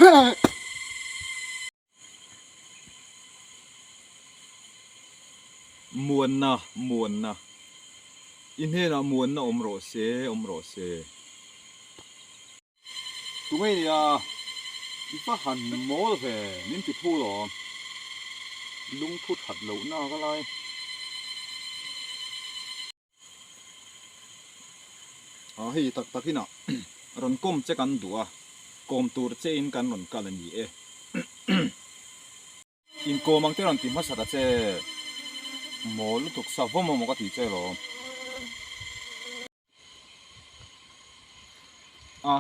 มวนนะมวนนะอินเฮนะมวนนะอมโรเซตัวไม่เนี่ยอีฟ้าหันโม่เลยนิ่มติดพูหรอลุงพูดหัดเหลาหน้าก็เลยเฮ้ยตักที่น่ะรอนก้มเจกันดัวก้มตัวเจอินกันรอนกันนี่อินโกมังเตอร์ติมาสัตว์เจโมลุตุกสาวโมโมก็ตีเจหรอ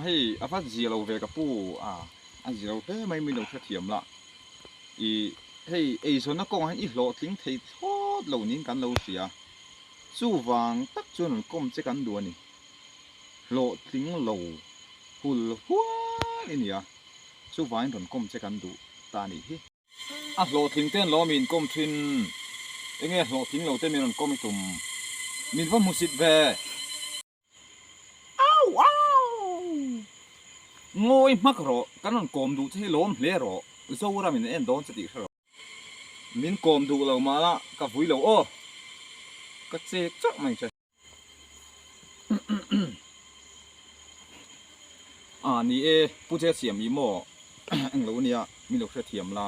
เฮ้ยฟ้าจีเราเวกับปูจีเราไม่มีเราแค่เทียมละเฮ้ยส่วนนักกงให้อีโหลทิ้งเททอดเหล่านี้กันเราเสียสู้วางตักจนก้มเจกันดัวนี่โหลทิ้งเหล่าหุ่นหัวนี่สู้วางจนก้มเจกันดูตานี่โหลทิ้งเต้นล้อมีนก้มทินโหลทิ้งเราเต้นมีนก้มไม่ตุ่มมีนว่ามุสิตเวงอยมักรอกันนนกอมดูที่ล้มเละรอโซ่รามินเอ็นโดนสติรอมินกอมดูเรามาละกับหุยเราก็เจ๊กจักไม่ใช่นี่ผู้เชี่ยวชาญมีหม้ออันเราเนี่ยมีลูกเทียมละ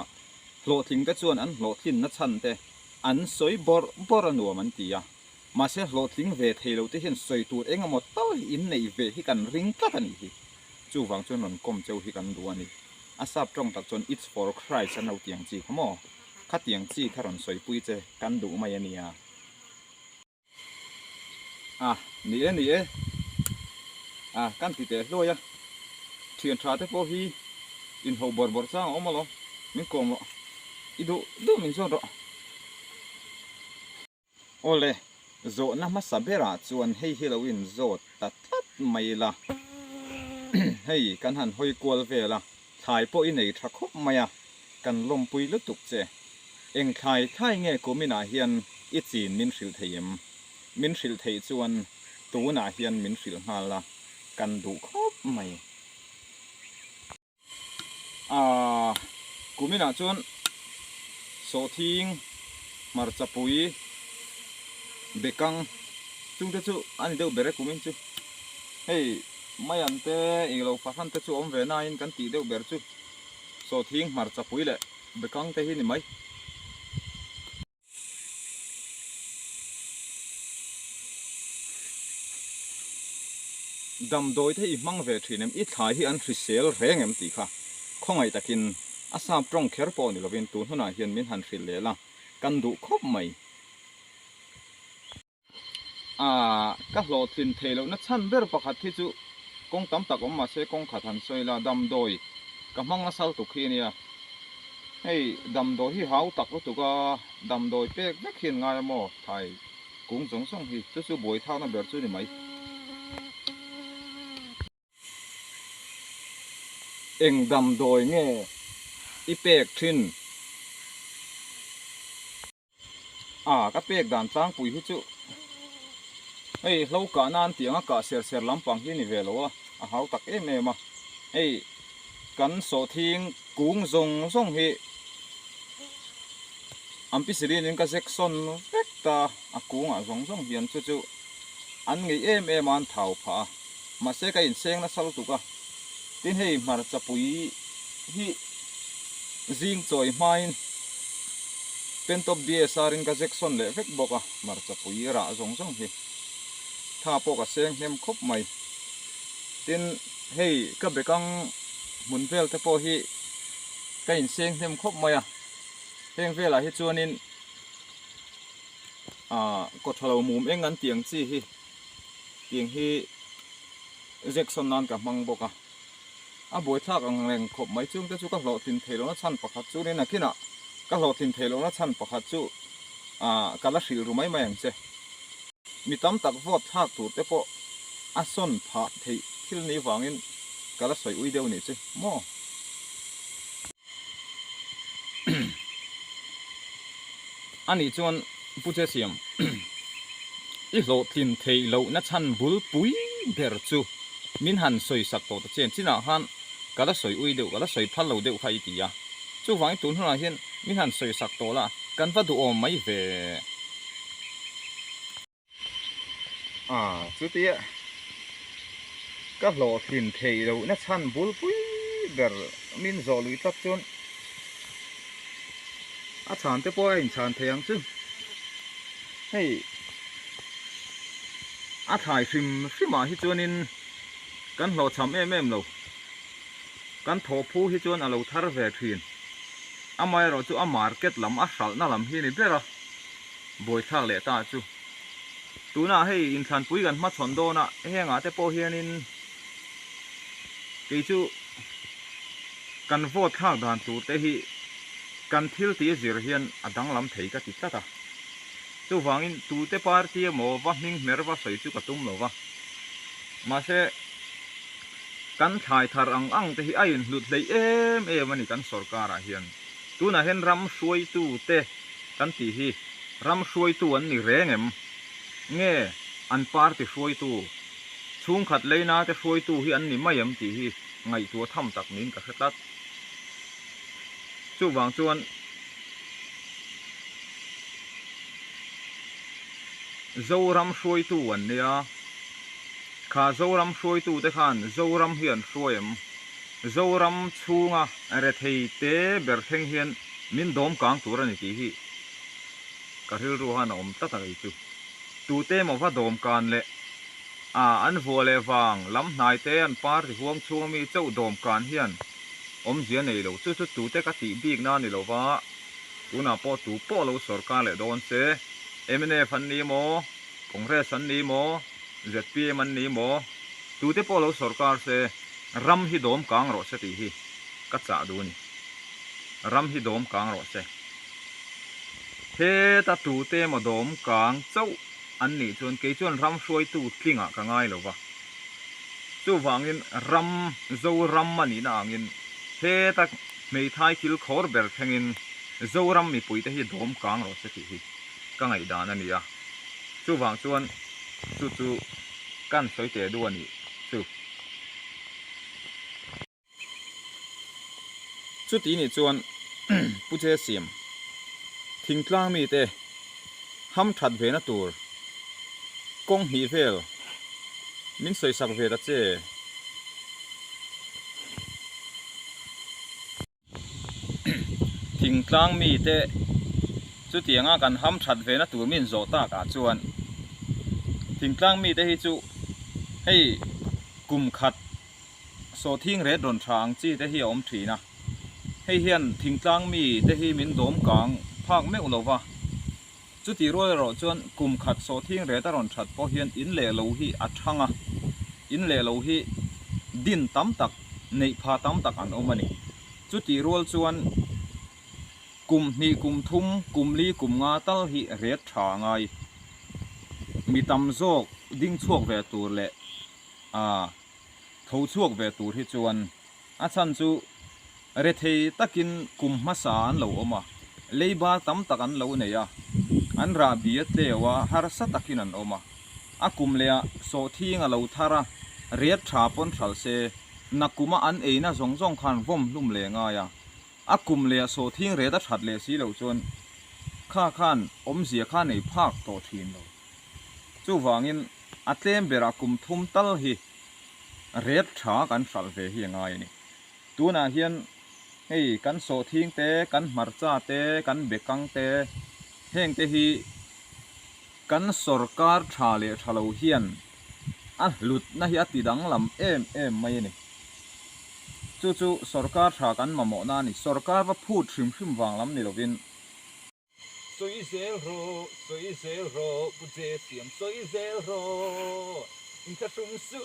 โหลทิ้งแต่ส่วนอันโหลทิ้งนัดชันแต่อันสวยบอร์นัวมันตีมาเสียโหลทิ้งเวทให้เราที่เห็นสวยตัวหมดต้อยอินในเวที่กันริงกันนี่จู่ฟังจนนนก้มเจ้าที่กันดูนี่อาซาบตรงตักจน it's for Christ ฉันเอาเตียงจีขโมข้าเตียงจีข้ารอนสวยปุ้ยเจกันดูมาอย่างนี้นี่กันติดเตะด้วยเทียนชาเตปฮีอินหัวบอร์ซ่าออกมาหรอมิกอมหรอดูมินส่วนหรอโอเล่โจน่ามาสับเบราชวนให้ฮิโลวินโจตัดไม่ละเฮ้ยกันหันหอยกวลเวล่ะถ่ายพวกอินไหนทักคบมากันลมปุยลุตุกเจเอ็งถ่ายเงี้ยกูมินาเฮียนอีจีนมินสิลเทียมมินสิลเทียจวนตัวนาเฮียนมินสิลฮาละกันดูคบไม่กูมินาจวนโซทิงมาร์จับปุยเบกังจุงเตจูอันนี้เดี๋ยวเบรกูมินจูเฮ้ยไม่อันเตะอีเราฟังเตจูอมเวน่าอินกันตีเดี๋ยวเบรจูโซทิงมาร์จับปุยเลยเบกังเตะหินี่ไหมดำโดยที่มังเวทีนั้นอีถ่ายที่อันทริเซลแรงเอ็มตีค่ะข้องไอตะกินอาซาปรองเคร์ปอนี่เราเป็นตัวหน้าเฮียนมินหันฟิลเลล่ะกันดูครบไหมก็โหลดสินเทลนัดชั้นเบอร์ประคัดที่จูกงตั้มตักออกมาเสกงขัดหันสวยละดำโดยกับมังนัสลตุกขี้เนี่ยให้ดำโดยที่หาวตักรถตุกก็ดำโดยเป๊กไม่เขียนง่ายมั้งไทยกุ้งสงสังที่จูบวยเท่านั้นเบอร์จูนี่ไหมเอ็งดำโดยเงี้ยอีเป๊กทิ้นก็เป๊กด่านจ้างปุ๋ยหุ่จูเฮ้ยเรากะนานเตียงกะเสียลำปังที่นี่เวลวะเขาตักเมมาเฮ้ยกันโสทิ้งกุ้งส่งฮีอัมพิสิรินินก็เซ็กซอนเวกตากุ้งส่งเฮียนจู่อันงี้มันเท่าผามาเสกอินเซงนะสัลตุกะทีนี้มาจะปุยฮีจิงจอยไมน์เป็นตัวเดียสารินก็เซ็กซอนเล็กบอกมาจะปุยระส่งฮีถ้าพวกเสียงเห็มครบไหมทีนเฮ้ยก็ไปกังหมุนเวลแต่พอฮีก็เห็นเสียงเห็มครบไหมเฮงเวลาที่จวนนินก็ทะเลาะมุมเองงั้นเตียงซี่ฮีเตียงฮีเจ็กซอนนั่นกับมังบอกบวยท่ากังแรงครบไหมจุ่มแต่จุก็หล่อทินเทลนั้นชั้นประคัดจุนี่นะคิดก็หล่อทินเทลนั้นชั้นประคัดจุการละสิลรู้ไหมไม่อย่างเช่มีตั้มตักวอดท่าตูดแต่พอส้นผาที่ที่นี่ฟังอินก็ละสวยอุ้ยเดียวนี่สิโม่อันนี้จวนผู้เชี่ยวชาญอีโลทินเทโลนัชันบุลปุยเบอร์จูมินหันสวยสักตัวเจนที่น่าฮัน kada soi ui deuh kada soi phal lo deuh khai tia chu wang tun hna hian mi han soi sak to la kan va du om mai ve chu tia ka lo thin thei lo na chan bul pui ber min zo lui tak chun a chan te poi in chan theyang chu hei a thai phim ma hi chuanin kan lo cham em lo kan tho phu hi chuan a lo thar ve thin amai ro chu a market lam a hral na lam hi ni bera boi thak le ta chu tuna hei in than pui kan ma chon do na henga te po hianin ke chu kan vote thak dan tu te hi kan thil ti zir hian adang lam thei ka ti ta chu wangin tu te party mo wa hming mer wa soi chu ka tum lo wa ma se kan thai thar ang te hi a in hlut lei em ani kan sarkar a hian tuna hen ram suai tu te kan ti hi ram suai tu an ni rengem nge an party suai tu chung khat leina te suai tu hi an ni mayam ti hi ngai tu tham tak nin ka khatat chu wang chuan zoram suai tu an nia kha zoram suai tu te khan zoram hian suaim zoram chunga re thei te ber theng hian min dom kang tur ani ti hi ka ril ru han om ta ta chu tu te mo va dom kan le an vole wang lam hnai te an par ti huang chung mi chau dom kan hian om zia nei lo chu tu te ka ti bik na ni lo wa tuna po tu po lo sarkar le don se emne fan ni mo congress an ni mo zpm an ni mo tu te po lo sarkar se ram hi dom kang ro se ti hi ka cha du ni ram hi dom kang ro se he ta tu te mo dom kang chau an ni chuan ke chuan ram suai tu tlinga ka ngai lo wa chu wangin ram zo ram mani na angin he ta mei thai kil khor ber thengin zo ram mi pui te hi dom kang ro se ti hi ka ngai dan ani a chu wang chuan chu kan soi te du ani chu ti ni chuan pu che sim thingtlang mi te ham that ve na tur kong hi vel min soi sak ve da che thingtlang mi te chu tianga kan ham that ve na tur min zo ta ka chuan thingtlang mi te hi chu hei kum khat so thing red ron thang chi te hi om thina hei hian thingtlang mi te hi min dom kang phak me ulova chu ti roi ro chuan kum khat so thing re ta ron that po hian in le lo hi a thanga in le lo hi din tam tak nei pha tam tak an omani chu ti rol chuan kum ni kum thum kum li kum nga tal hi ret tha ngai mi tam zok ding chuak ve tur le tho chuak ve tur hi chuan a chan chu re thei takin kum ma sa an lo oma leiba tam tak an lo neya an ra biat lewa har sa takin an oma a kum lea so thing a lo thara riat tha pon thal se nakuma an eina zong khan vom lum le nga ya a kum lea so thing re da that le si lo chon kha khan om zia kha nei phak to thin lo chu wangin atlem bera kum thum tal hi ret tha kan sal ve hi ngai ni tuna hian hei kan so thing te kan marcha te kan bekang te heng te hi kan sarkar tha le thalo hian a lut na hi ati dang lam em mai ni chu sarkar tha kan mamo na ni sarkar va phut thrim wang lam ni lovin soi zel ro pu je siam soi zel ro in ka sum su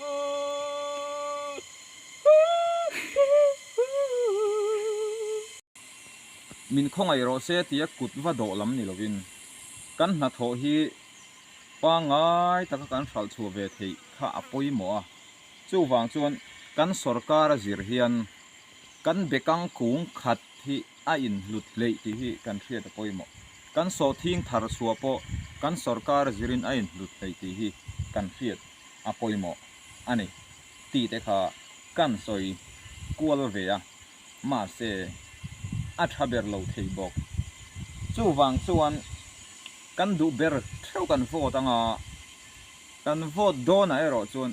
min khongai ro se tia kut va do lam ni lovin kan na tho hi pa ngai taka kan sal chu ve thei kha apoi mo a chu wang chuan kan sarkar zir hian kan bekang kung khat hi a in lut lei ti hi kan thriat apoi mo kan so thing thar suwa po kan sarkar zirin a in lut lei ti hi kan thriat apoi mo ani ti te kha kan soi กัวลเวียมาเซอัฐเบรโลเทบอกจู่วังส่วนกันดูเบรเท่ากันโฟตังอ่ะกันโฟโดนไอ้รอจวน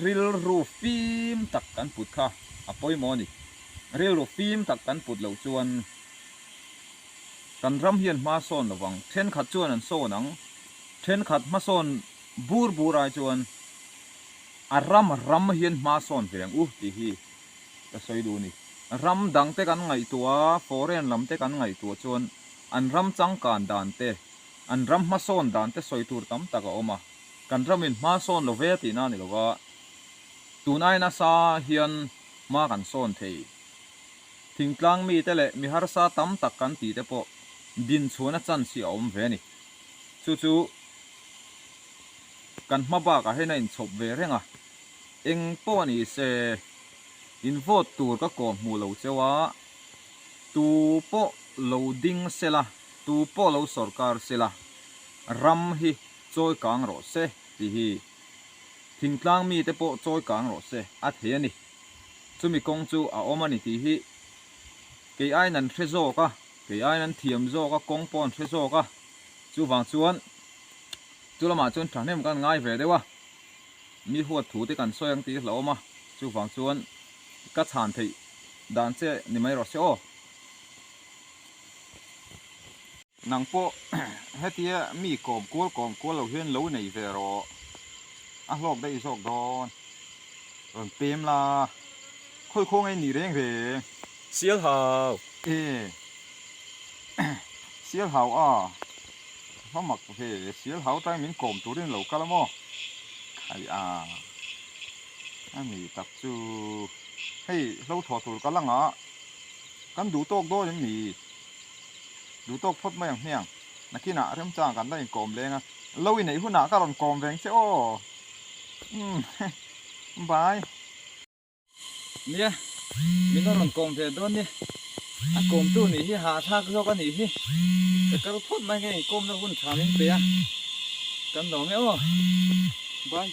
ริลรูฟิมตักกันปุดค่ะอปอยมอนี่ริลรูฟิมตักกันปุดเหล่าจวนกันรำเฮียนมาโซนระวังเทนขัดจวนอันโซนังเทนขัดมาโซนบูรายจวนอารำเฮียนมาโซนเพียงตีฮีจะสวยดูนี่รำดังเตกันไงตัวฟอเรนลำเตกันไงตัวจวนอันรำจังการดานเตอันรำมาโซนดานเตสวยตูร์ตั้มตะกออกมากันรำมินมาโซนโลเวตีนั่นนี่ละว่าตูนายนาซาเฮียนมากันโซนเททิ้งกลางมีเตเลมีฮาร์ซาตั้มตักกันตีเตปดินชวนจันสีอมเวนี่จู่ๆกันมาบ้ากันให้ในอินชบเวเรงอ่ะเอ็งป้อนี่เซอินโฟตูร์ก็กอมูเหลาเจว่าตูป้อเหลาดิ้งเซละตูป้อเหลาสอร์การเซละรำฮีจอยกลางรถเซที่ฮีทิ้งกลางมีเตปจอยกลางรถเซอัดเฮียนี่จู่มีกงจู่อาอมานี่ที่ฮีเกย์ไอนันเทรโซก็เกย์ไอนันเทียมโซก็กงปอนเทรโซก็จู่ฟังชวนจู่ละมาจนทางนี้มันกันง่ายเวเดียวะมีหัวถูที่กันซอยยังตีเหลามาจู่ฟังชวนก็ชานที่ด่านเซนี่ไม่รอเสียนังโปเฮตีมีกอบกัวเราเห็นเหลาในเวรอ่ะลอกได้สอกดอนเต็มละค่อยคงไอ้หนีเร่งเว小豪，เอเสียเหาอ่ะเขาหมักเวเสียเหาใต้มินกลมตัวเล่นเหลากะละโมใครอันนี้ตักจูให้เราถอดตัวกันลังอ่ะกันดูโต๊ะโดยังมีดูโต๊ะพดมาอย่างเนี้ยนักขี้หนาเริ่มจ้างกันได้กลมเลยนะเราอีไหนหุ่นหนาก็รอนกลมแวงเชียวบายเนี่ยมีก็รอนกลมเวงด้วยเนี่ยกลมตู้นี่ที่หาทางเขากันนี่ที่แต่ก็พดมาไงกลมแล้วหุ่นขามิ้นเปียกันหนองเงี้ยบาย